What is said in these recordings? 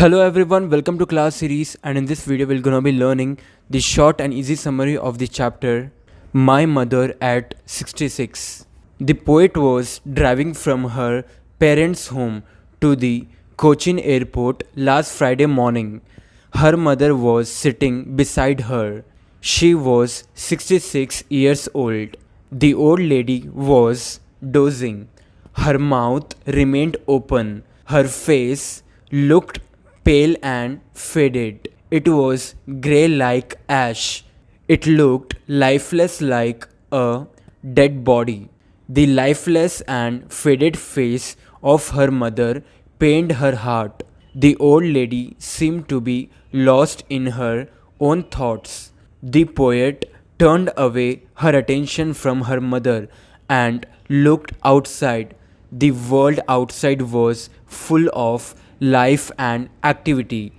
Hello everyone, welcome to class series, and in this video we're gonna be learning the short and easy summary of the chapter My Mother at 66. The poet was driving from her parents' home to the Cochin airport last Friday morning. Her mother was sitting beside her. She was 66 years old. The old lady was dozing. Her mouth remained open. Her face looked pale and faded. It was grey like ash. It looked lifeless like a dead body. The lifeless and faded face of her mother pained her heart. The old lady seemed to be lost in her own thoughts. The poet turned away her attention from her mother and looked outside. The world outside was full of life and activity.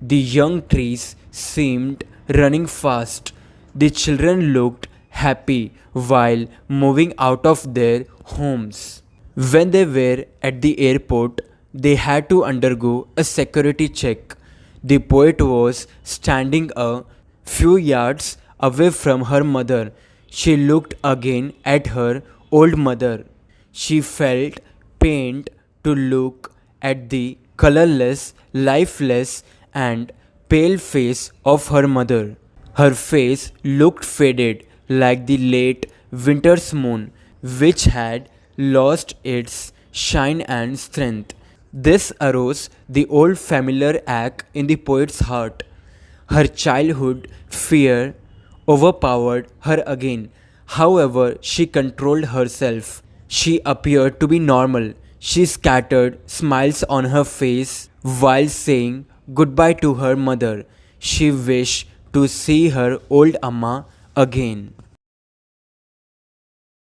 The young trees seemed running fast. The children looked happy while moving out of their homes. When they were at the airport, they had to undergo a security check. The poet was standing a few yards away from her mother. She looked again at her old mother. She felt pained to look at the colorless, lifeless, and pale face of her mother. Her face looked faded like the late winter's moon, which had lost its shine and strength. This aroused the old familiar ache in the poet's heart. Her childhood fear overpowered her again. However, she controlled herself. She appeared to be normal. She scattered smiles on her face while saying goodbye to her mother. She wished to see her old Amma again.